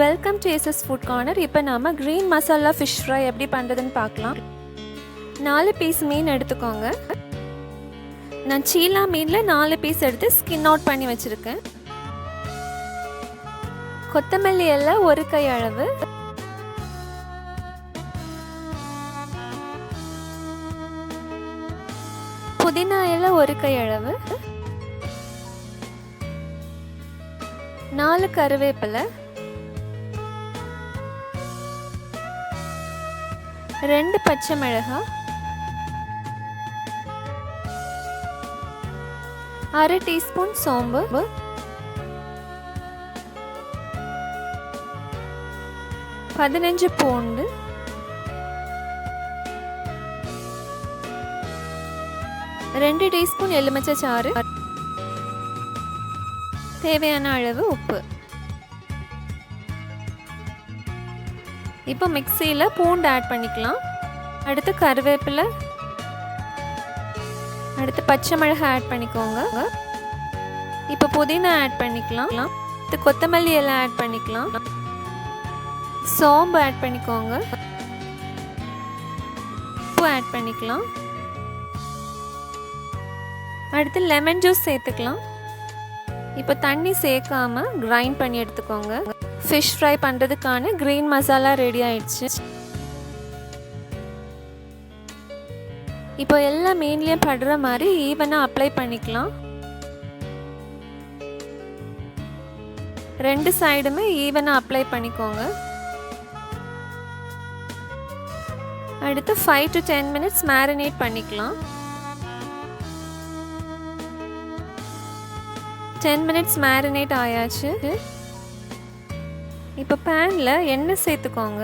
Welcome to SS food corner. இப்போ நாம் green masala fish fry எப்படி பண்ணுறதுன்னு பார்க்கலாம். 4 பீஸ் மீன் எடுத்துக்கோங்க. நான் சீலா மீனில் 4 பீஸ் எடுத்து ஸ்கின் அவுட் பண்ணி வச்சுருக்கேன். கொத்தமல்லி இலை 1 கை அளவு, புதினா இலை 1 கை அளவு, 4 கருவேப்பிலை, 2 பச்சை மிளகாய், 1/2 டீஸ்பூன் சோம்பு, 15 பூண்டு, 2 டீஸ்பூன் எலுமிச்சை சாறு, தேவையான அளவு உப்பு. இப்போ மிக்சியில் பூண்டு ஆட் பண்ணிக்கலாம். அடுத்து கருவேப்பிலை, அடுத்து பச்சை மிளகாய் ஆட் பண்ணிக்கோங்க. இப்போ புதினா ஆட் பண்ணிக்கலாம். அடுத்து கொத்தமல்லி எல்லாம் ஆட் பண்ணிக்கலாம். சோம்பு ஆட் பண்ணிக்கோங்க. உப்பு ஆட் பண்ணிக்கலாம். அடுத்து லெமன் ஜூஸ் சேர்த்துக்கலாம். இப்போ தண்ணி சேர்க்காம கிரைண்ட் பண்ணி எடுத்துக்கோங்க. ஃபிஷ் ஃப்ரை பண்ணுறதுக்கான க்ரீன் மசாலா ரெடி ஆயிடுச்சு. இப்போ எல்லா மீன்லேயும் படுற மாதிரி ஈவனாக அப்ளை பண்ணிக்கலாம். 2 சைடுமே ஈவனாக அப்ளை பண்ணிக்கோங்க. அடுத்து 5 to 10 மினிட்ஸ் மேரினேட் பண்ணிக்கலாம். 10 மினிட்ஸ் மேரினேட் ஆயாச்சு. இப்போ பேனில் எண்ணெய் சேர்த்துக்கோங்க.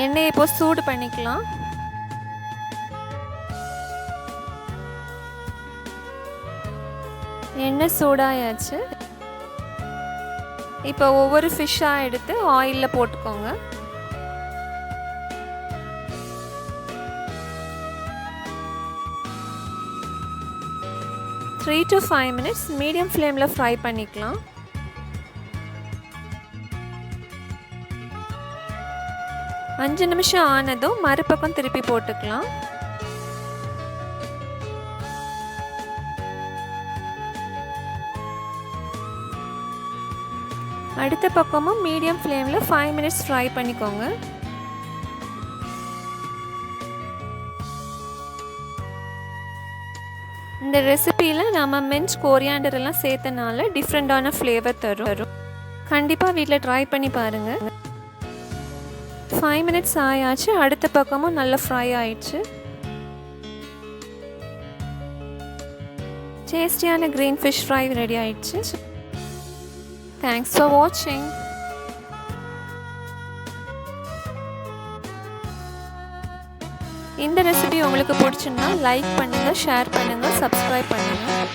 எண்ணெயை இப்போ சூடு பண்ணிக்கலாம். எண்ணெய் சூடாயாச்சு. இப்போ ஒவ்வொரு ஃபிஷ்ஷாக எடுத்து ஆயிலில் போட்டுக்கோங்க. த்ரீ to 5 மினிட்ஸ் மீடியம் ஃப்ளேமில் ஃப்ரை பண்ணிக்கலாம். அஞ்சு நிமிஷம் ஆனதும் மறுபக்கம் திருப்பி போட்டுக்கலாம். அடுத்த பக்கமும் மீடியம் ஃப்ளேமில் 5 மினிட்ஸ் ஃப்ரை பண்ணிக்கோங்க. இந்த ரெசிபியில் நம்ம மின்ட் கோரியாண்டர் எல்லாம் சேர்த்தனால டிஃப்ரெண்டான ஃப்ளேவர் தரும். கண்டிப்பாக வீட்டில் ட்ரை பண்ணி பாருங்கள். 5 மினிட்ஸ் ஆயாச்சு. அடுத்த பக்கமும் நல்லா ஃப்ரை ஆயிடுச்சு. டேஸ்டியான க்ரீன் ஃபிஷ் ஃப்ரை ரெடி ஆயிடுச்சு. தேங்க்ஸ் ஃபார் வாட்சிங். இந்த ரெசிபி உங்களுக்கு பிடிச்சுன்னா லைக் பண்ணுங்கள், ஷேர் பண்ணுங்கள், சப்ஸ்கிரைப் பண்ணுங்கள்.